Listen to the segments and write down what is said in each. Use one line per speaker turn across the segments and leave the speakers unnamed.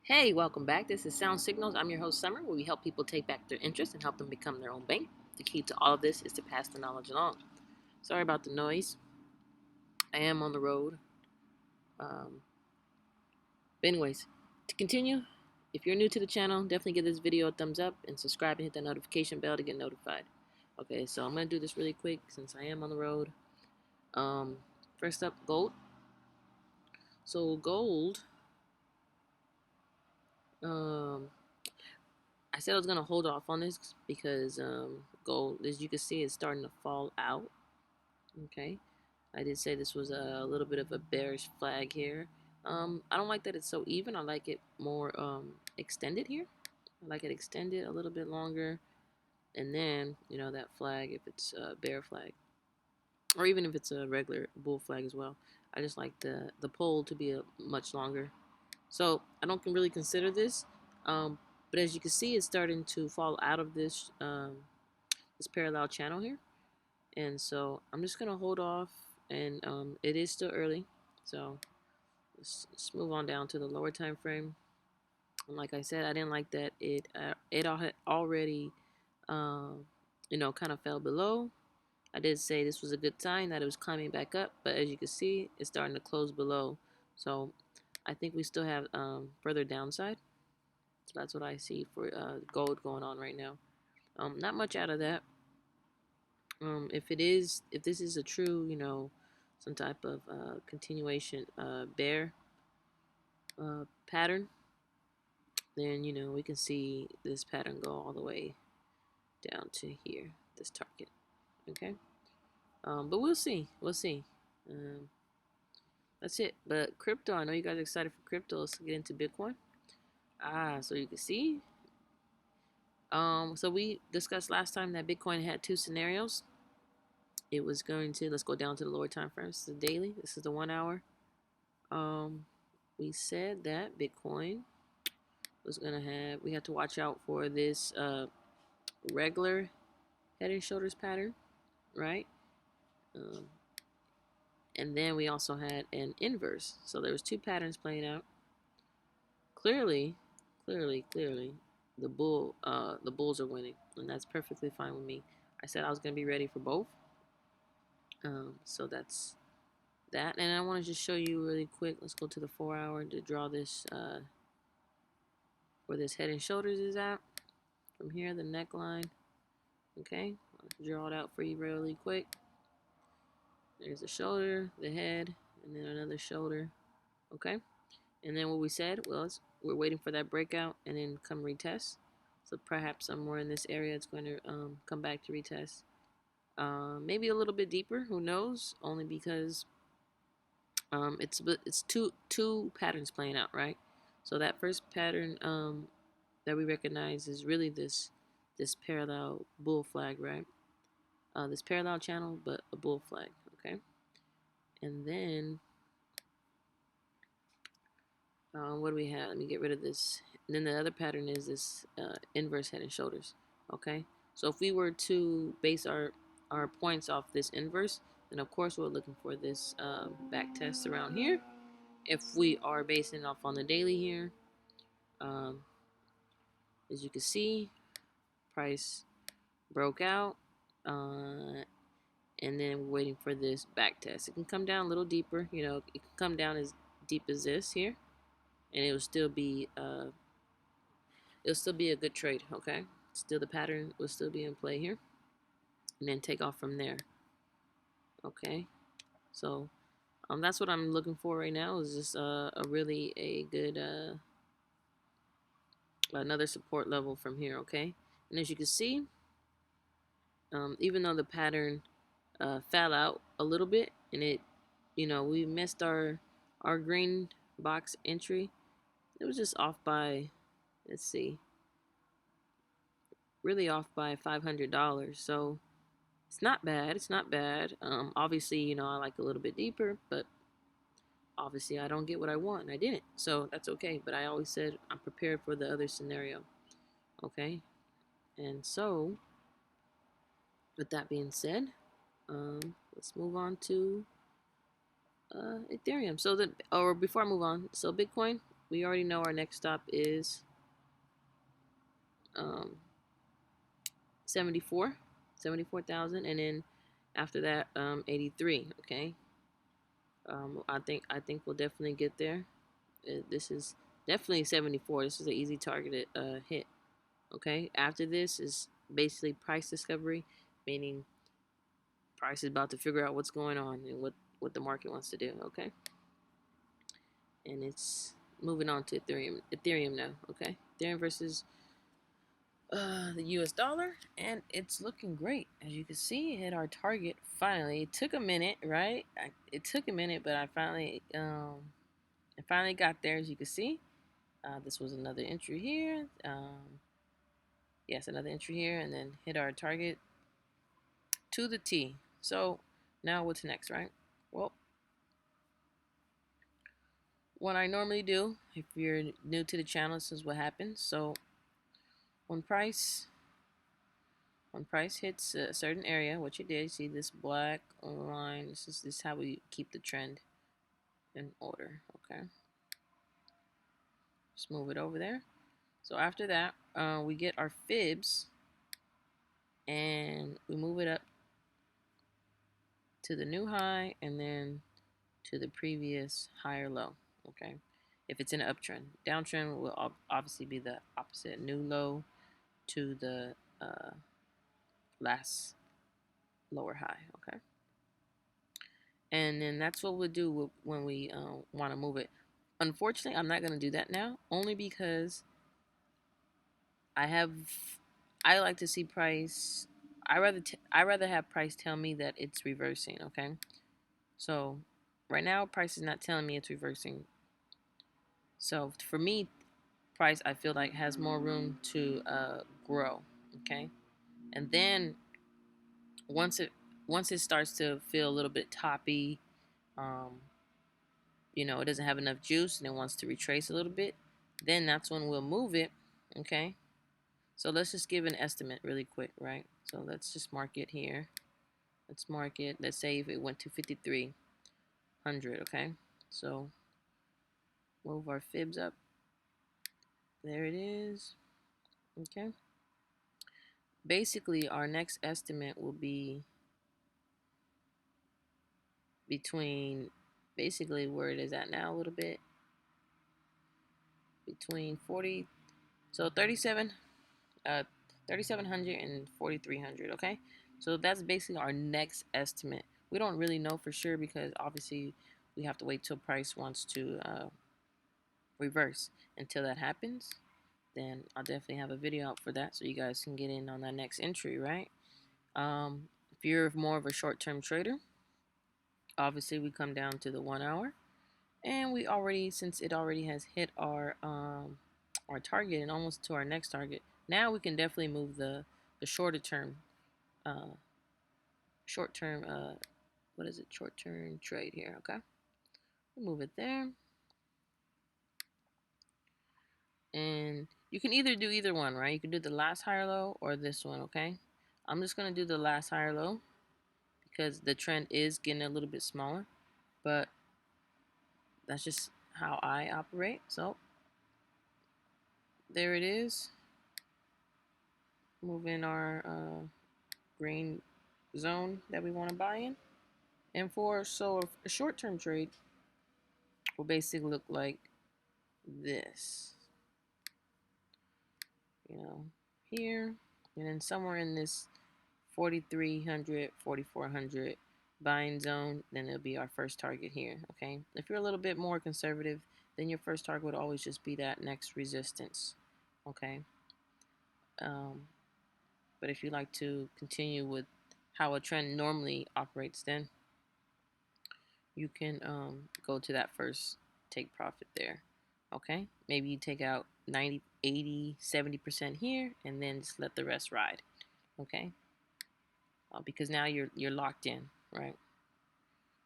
Hey, welcome back. This is Sound Signals. I'm your host, Summer, where we help people take back their interest and help them become their own bank. The key to all of this is to pass the knowledge along. Sorry about the noise. I am on the road. But anyways, to continue, if you're new to the channel, definitely give this video a thumbs up and subscribe and hit that notification bell to get notified. Okay, so I'm going to do this really quick since I am on the road. First up, gold. So gold, I said I was going to hold off on this because gold, as you can see, is starting to fall out. Okay, I did say this was a little bit of a bearish flag here. I don't like that it's so even. I like it more extended here. I like it extended a little bit longer, and then that flag, if it's a bear flag, or even if it's a regular bull flag as well. I just like the pole to be a much longer. So I don't really consider this, but as you can see, it's starting to fall out of this this parallel channel here. And so I'm just gonna hold off, and it is still early, so let's move on down to the lower time frame. And like I said, I didn't like that it had already kind of fell below. I did say this was a good sign that it was climbing back up, but as you can see, it's starting to close below. So I think we still have further downside. So that's what I see for gold going on right now. Not much out of that. If this is a true, some type of continuation bear pattern, then we can see this pattern go all the way down to here, this target. Okay, but we'll see. That's it. But crypto, I know you guys are excited for crypto. Let's get into Bitcoin. So you can see. So we discussed last time that Bitcoin had two scenarios. It was going to, let's go down to the lower time frame. This is the daily. This is the 1 hour. We said that Bitcoin was gonna have, we had to watch out for this regular head and shoulders pattern, right? And then we also had an inverse. So there was two patterns playing out. Clearly, the bulls are winning, and that's perfectly fine with me. I said I was gonna be ready for both. So that's that, and I want to just show you really quick. Let's go to the 4 hour to draw this where this head and shoulders is at. From here, the neckline. Okay, I'll draw it out for you really quick. There's the shoulder, the head, and then another shoulder. Okay, and then what we said was we're waiting for that breakout and then come retest. So perhaps somewhere in this area it's going to come back to retest. Maybe a little bit deeper, who knows? Only because it's two patterns playing out, right? So that first pattern that we recognize is really this parallel bull flag, right? This parallel channel, but a bull flag, okay? And then what do we have? Let me get rid of this. And then the other pattern is this inverse head and shoulders, okay? So if we were to base our points off this inverse, then of course we're looking for this back test around here. If we are basing it off on the daily here, as you can see, price broke out, and then we're waiting for this back test. It can come down a little deeper, it can come down as deep as this here, and it'll still be a good trade, okay? Still, the pattern will still be in play here, and then take off from there. Okay, so that's what I'm looking for right now, is just a good another support level from here. Okay, and as you can see, even though the pattern fell out a little bit, and we missed our green box entry, it was just off by, let's see, really off by $500. So it's not bad. Obviously, I like a little bit deeper, but obviously I don't get what I want, and I didn't. So that's okay. But I always said I'm prepared for the other scenario. Okay, and so with that being said, let's move on to Ethereum. So before I move on, so Bitcoin, we already know our next stop is 74,000, and then after that 83. Okay, I think we'll definitely get there. This is definitely 74. This is an easy targeted hit. Okay, after this is basically price discovery, meaning price is about to figure out what's going on and what the market wants to do. Okay, and it's moving on to Ethereum now. Okay, Ethereum versus the US dollar, and it's looking great. As you can see, it hit our target finally. It took a minute, right? It took a minute, but I finally got there. As you can see, this was another entry here. Yes, another entry here, and then hit our target to the T. So now what's next, right? Well, what I normally do, if you're new to the channel, this is what happens. So when price hits a certain area, what you did, you see this black line. This is how we keep the trend in order. Okay, just move it over there. So after that, we get our fibs and we move it up to the new high and then to the previous higher low. Okay, if it's in an uptrend, downtrend will obviously be the opposite, new low to the last lower high. Okay, and then that's what we'll do when we want to move it. Unfortunately, I'm not going to do that now, only because I like to see price. I rather have price tell me that it's reversing. Okay, so right now price is not telling me it's reversing. So for me, price I feel like has more room to grow. Okay, and then once it starts to feel a little bit toppy, um, it doesn't have enough juice and it wants to retrace a little bit, then that's when we'll move it. Okay, so let's just give an estimate really quick, right? So let's just mark it here. Let's mark it. Let's say if it went to 5,300. Okay, so move our fibs up. There it is. Okay, basically our next estimate will be between basically where it is at now a little bit, between 40, so 3,700 and 4,300. Okay, so that's basically our next estimate. We don't really know for sure because obviously we have to wait till price wants to reverse. Until that happens, then I'll definitely have a video out for that so you guys can get in on that next entry, right? If you're more of a short-term trader, obviously we come down to the 1 hour, and we already, since it already has hit our target and almost to our next target, now we can definitely move the shorter term what is it, short-term trade here. Okay, we'll move it there, and you can either do either one, right? You can do the last higher low or this one. Okay, I'm just gonna do the last higher low because the trend is getting a little bit smaller, but that's just how I operate. So there it is. Move in our green zone that we want to buy in. And for a short-term trade will basically look like this. Here, and then somewhere in this 4,300, 4,400 buying zone, then it'll be our first target here. Okay, if you're a little bit more conservative, then your first target would always just be that next resistance. Okay, but if you like to continue with how a trend normally operates, then you can go to that first take profit there. Okay, maybe you take out 90, 80, 70% here and then just let the rest ride. Okay, because now you're locked in, right?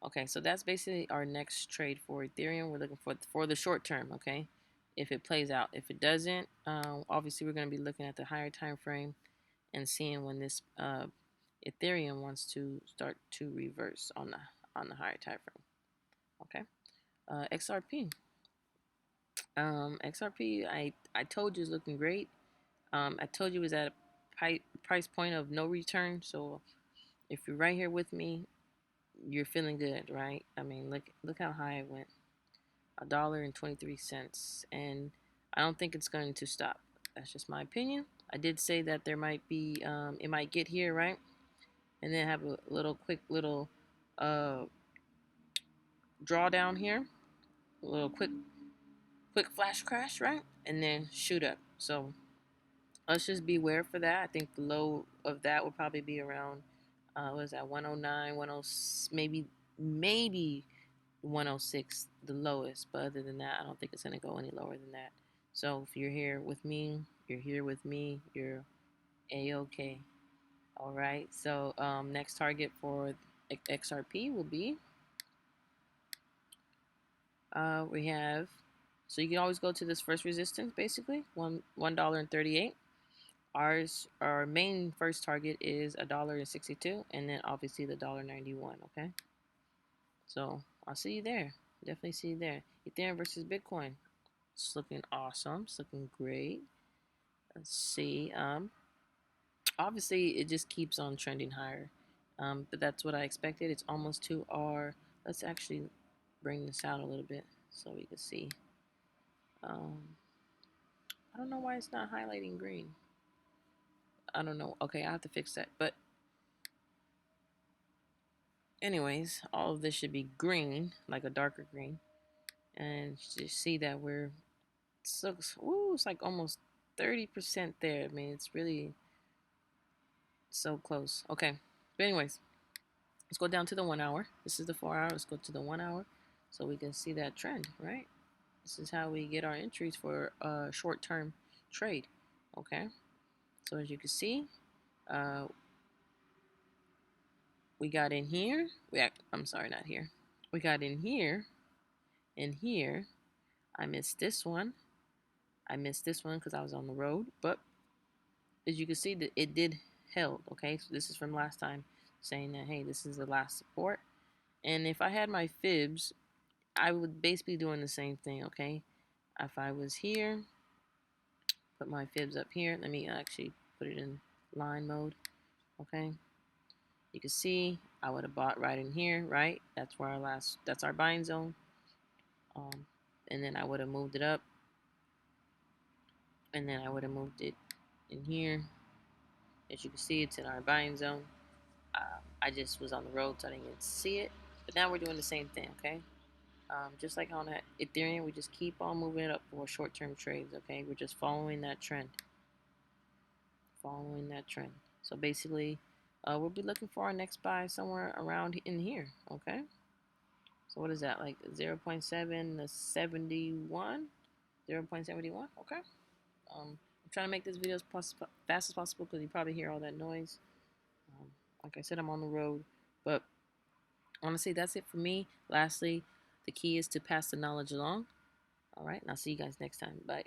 Okay, so that's basically our next trade for Ethereum. We're looking for the short term. Okay, if it plays out. If it doesn't, obviously we're going to be looking at the higher time frame and seeing when this Ethereum wants to start to reverse on the higher time frame. Okay, XRP. XRP, I told you it's looking great. I told you it was at a price point of no return. So if you're right here with me, you're feeling good, right? I mean, look how high it went. $1.23, and I don't think it's going to stop. That's just my opinion. I did say that there might be, it might get here, right, and then have a little quick little uh, drawdown here, a little quick flash crash, right, and then shoot up. So let's just beware for that. I think the low of that will probably be around, what is that, 109, 10, maybe 106, the lowest. But other than that, I don't think it's going to go any lower than that. So if you're here with me, you're here with me, you're A-OK. All right. So next target for XRP will be, we have, so you can always go to this first resistance, basically, $1.38. Our main first target is $1.62, and then obviously the $1.91. Okay. So I'll see you there. Definitely see you there. Ethereum versus Bitcoin. It's looking awesome. It's looking great. Let's see. Obviously it just keeps on trending higher. But that's what I expected. It's almost to our. Let's actually bring this out a little bit so we can see. I don't know why it's not highlighting green. I don't know. Okay, I have to fix that. But anyways, all of this should be green, like a darker green, and just see that we're. It's like almost 30% there. I mean, it's really so close. Okay. But anyways, let's go down to the 1 hour. This is the 4 hour. Let's go to the 1 hour so we can see that trend, right? This is how we get our entries for a short-term trade. Okay. So as you can see, we got in here. I'm sorry, not here. We got in here and here. I missed this one. I missed this one because I was on the road. But as you can see, that it did held. Okay, so this is from last time, saying that, hey, this is the last support. And if I had my fibs, I would basically doing the same thing. Okay, if I was here, put my fibs up here. Let me actually put it in line mode. Okay, you can see I would have bought right in here, right? That's where that's our buying zone. And then I would have moved it up, and then I would have moved it in here. As you can see, it's in our buying zone. I just was on the road, so I didn't get to see it. But now we're doing the same thing, okay? Just like on that Ethereum, we just keep on moving it up for short-term trades, okay? We're just following that trend. Following that trend. So basically, we'll be looking for our next buy somewhere around in here, okay? So what is that, like 0.7 to 71? 0.71, okay? I'm trying to make this video as fast as possible because you probably hear all that noise. Like I said, I'm on the road, but honestly, that's it for me. Lastly, the key is to pass the knowledge along. All right, and I'll see you guys next time. Bye.